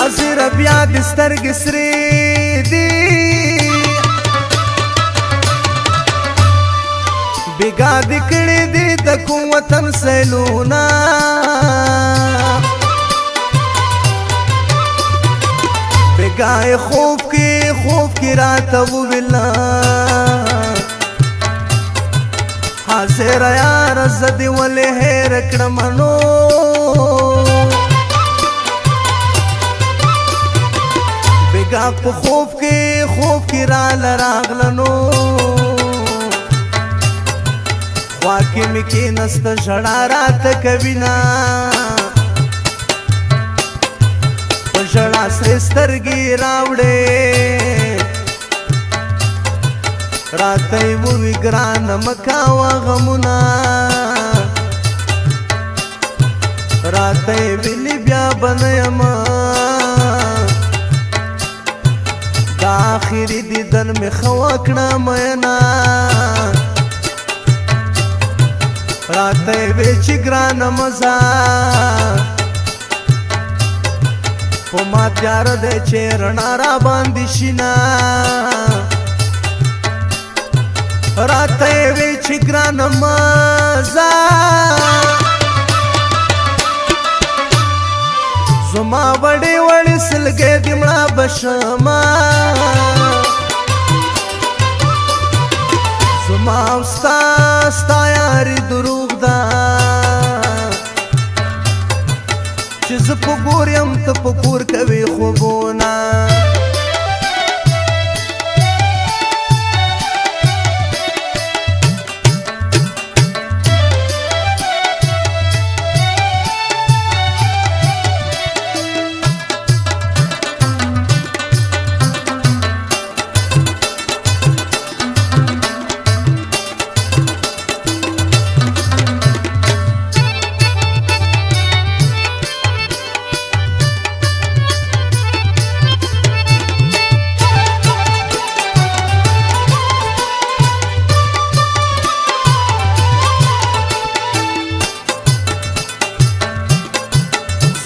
حاضر بیا د سترګې سرې دي بیګا دې کړې دي د کوم وطن سیلونه بیګا یې خوب کې راته وویله حاضر یاره زه دې ولې هېر کړم نو بیګا په خوب کې راغله نو خوا کې مې کېنسته ژړا راته کوینه په ژړا سرې سترګې راوړې راته یې ووی ګرانه مه کوه غمونه راته یې ویلي بیا به نه یمه دا آخري دیدن مې ښه وکړه مینه راته یې وی چې ګرانه مزه په ما تیاره دی چې رڼا را باندې شینه راته یې وی چې ګرانه مزه زما وړې سلګې دې مړه به شمه زما او ستا یاري دروغ ده چې زه په ګور یم ته په کور کوې خوبونه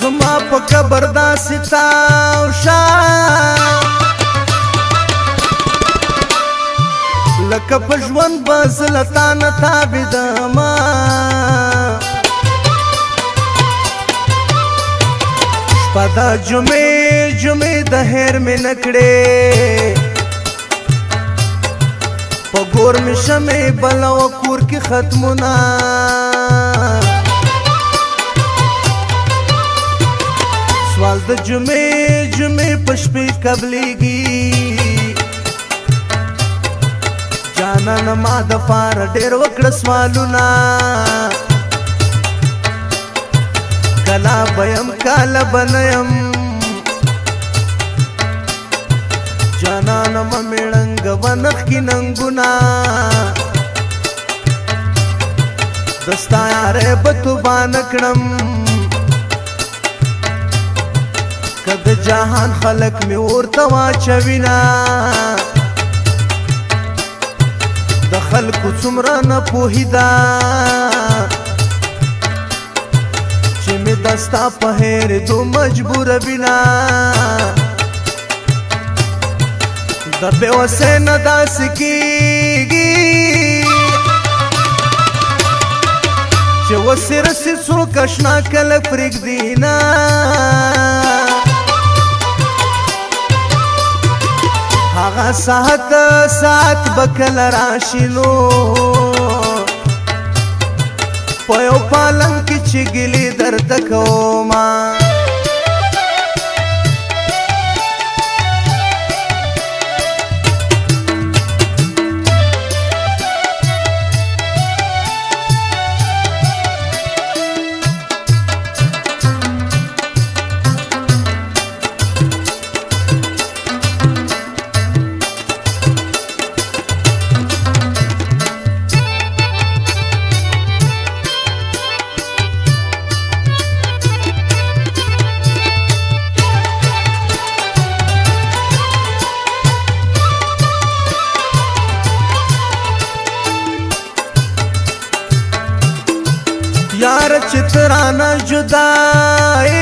زما په قبر داسې تاو شه لکه په ژوند به زه له تا نه تابېدمه شپه د جمعې د هیر مې نه کړې په ګور مې شمې بله وه کور کې ختمونه سوال د جمعې په شپې قبلېږي جانانه ما د پاره ډېر وکړه سوالونه کله به یم کله به نه یم جانانه مه مېړنګوه نښکي ننګونه د ستا یارۍ به توبانه کړم که د جهان خلک مې ورته واچوینه د خلکو څومره ناپوهي ده چې مې د ستا په هېرېدو مجبوروینه د بېوسۍ نه داسې کېږي چې وسې رسې څوک اشنا کله پرېږدي نه هغه ساعت به کله راشي نو په یو پالنګ کې چې ګیلې درته کومه یار چترانا جدائی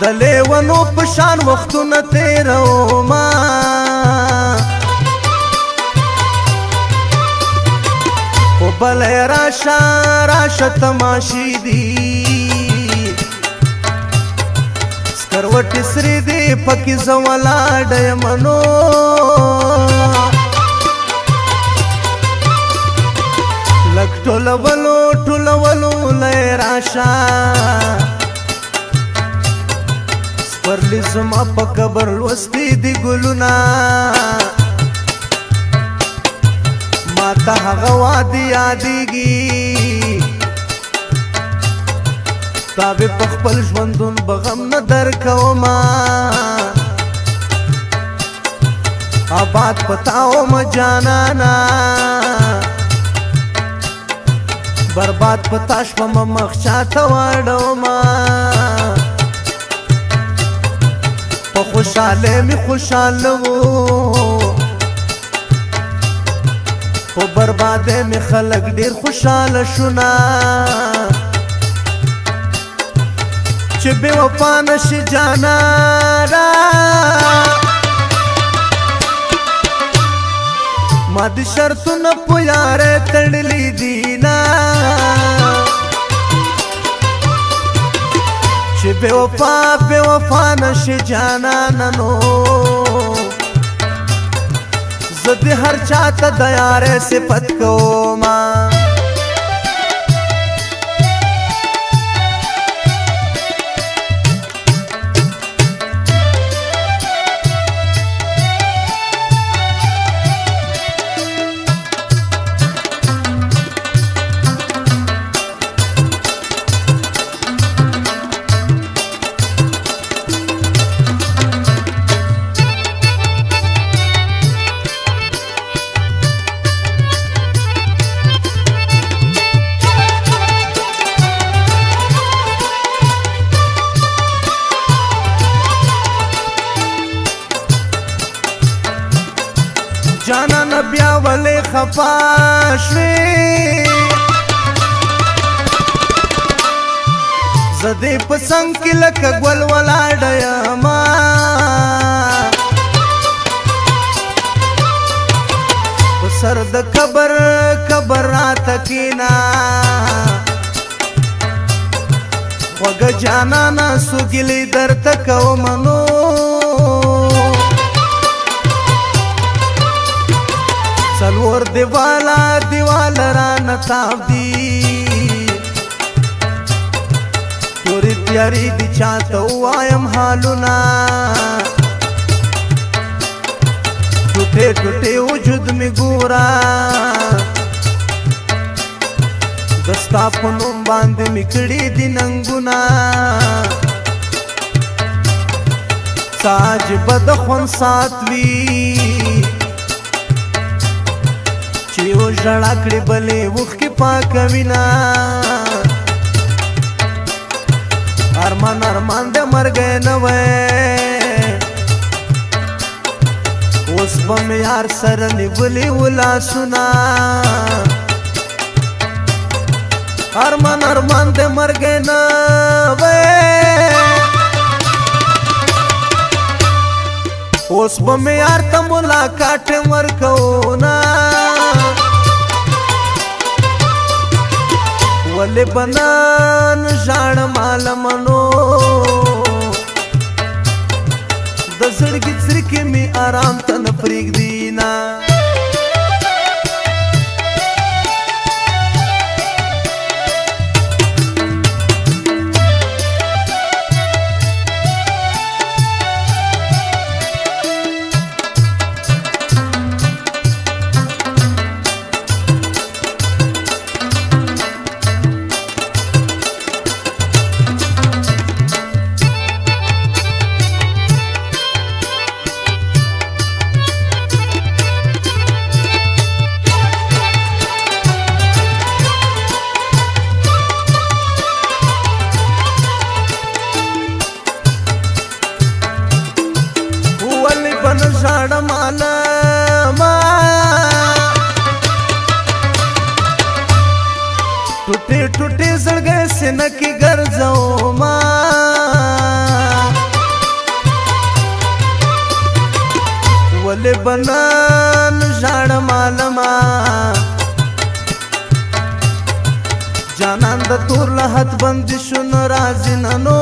د لیونو په شان وختونه تیروما خو بلی راشه راشه تماشې دي سکروټې سرې دي پکې زه ولاړه یم نو لږ ټولولو ټولولو لی راشه سپرلی زما په قبر لوستي دي ګلونه ماته هغه وادي یادېږي تا به په خپل ژوندون به غم نه درکومه آباد پتا ومه جانانه برباد پتا شومه مخ چاته واړومه په خوشحاله مې خوشحاله وو په برباده مې خلک ډېر خوشحاله شونه چې بې وفا نشي جانانه ما د شرطونه په یاره تړلي دي نه چې بې وفا نشي جانانه نو زه د هر چاته د یارۍ صفت کومه جانانه بیا ولې خفا شوې زه دې په څنګ کې لکه ګل ولاړه یمه په سر د قبر راته کښېنه خوږه جانانه سوګلې درته کومه نو څلور دیواله رانه تاودي تورې تیارې دي چاته ووایم حالونه ټوټې ټوټې وجود مې ګوره د ستا په نوم باندې مې کړي دي ننګونه څه عجیبه د خوند ساعت وي چې یو ژړا کړې بلې اوښکې پاکوینه ارمان د مرګی نه وی اوس به مې یار سره نیولي و لاسونه ارمان د مرګی نه وی اوس به مې یار ته ملاقات ورکوونه ولې بنان ژاړم عالمنو د زړګي څرکې مې آرام ته نه پرېږدي نه टूटे टूटे सड़गे से न की गर जाओ माँ ولې بنان ژاړم عالمه جانان د تور لحد بندي شو نه راځي ننو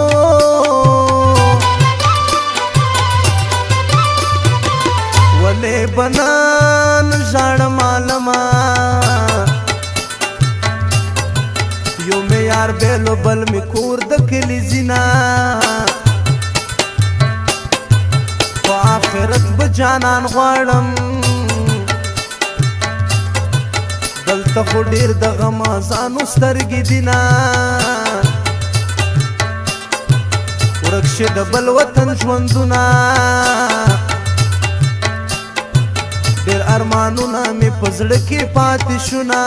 ولې بنان ژاړم عالمه یو مې یار بیلو بل مې کور د کلي زینا په آخرت به جانان غواړم دلته خو ډېر د غمازانو سترګې دینه ورک شي د بل وطن ژوندونه ډېر ارمانونه مې په زړه کې پاتې شونه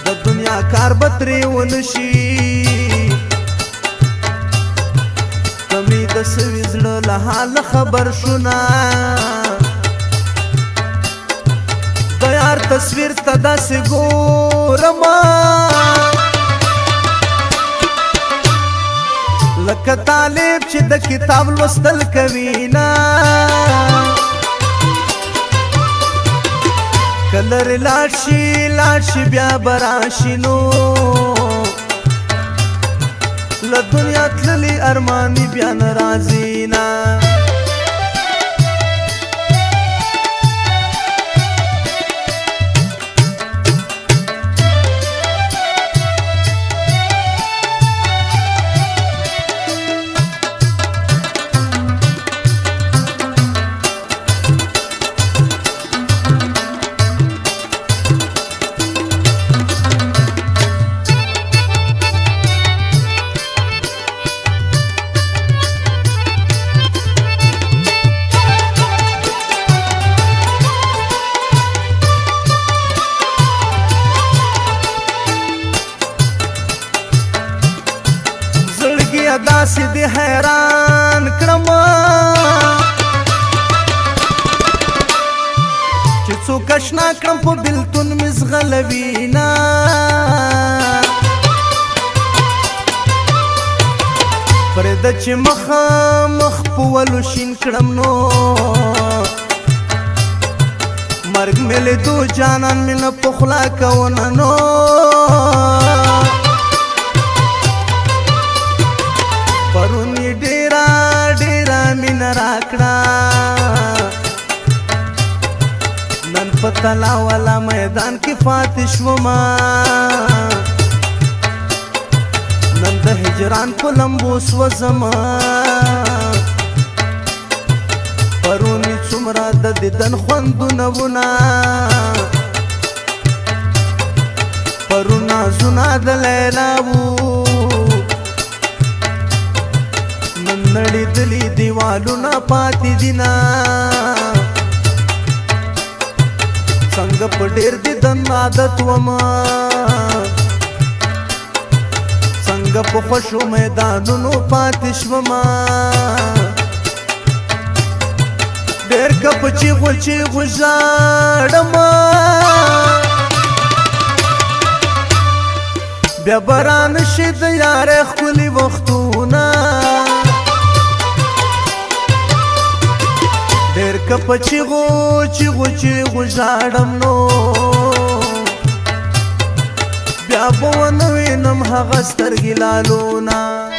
د دنیا کار به ترې ونشي کمی د سوي زړه له حاله خبر شونه د یار تصویر ته داسې ګورمه لکه طالب چې د کتاب لوستل کوي نه کله رې لاړ شي بیا به راشي نو له دنیا تللي ارماني بیا نه راځي نه داسې دې حیران کړم چې څوک اشنا کړم په بېلتون مې زغلوي نه پرېږده چې مخامخ په ولو شین کړم نو مرګ مې لیدو جانان مې نه په خوله کوونه نو پرون یې ډېره مینه راکړه نن په تلا والا میدان کې پاتې شومه نن د هجران په لمبو سوځمه پرون یې څومره د دیدن خوندونه وونه پرون نازونه د لیلا وو نړېدلي دیوالونه پاتې دینه څنګه په ډېر دیدن عادت ومه څنګه په خوښو میدانونو پاتې شومه ډېر که په چیغو ژاړمه بیا به رانشي د یارۍ ښکلي وختونه ډېر که په چیغو ژاړم نو بیا به ونه وینم هغه سترګې لالونه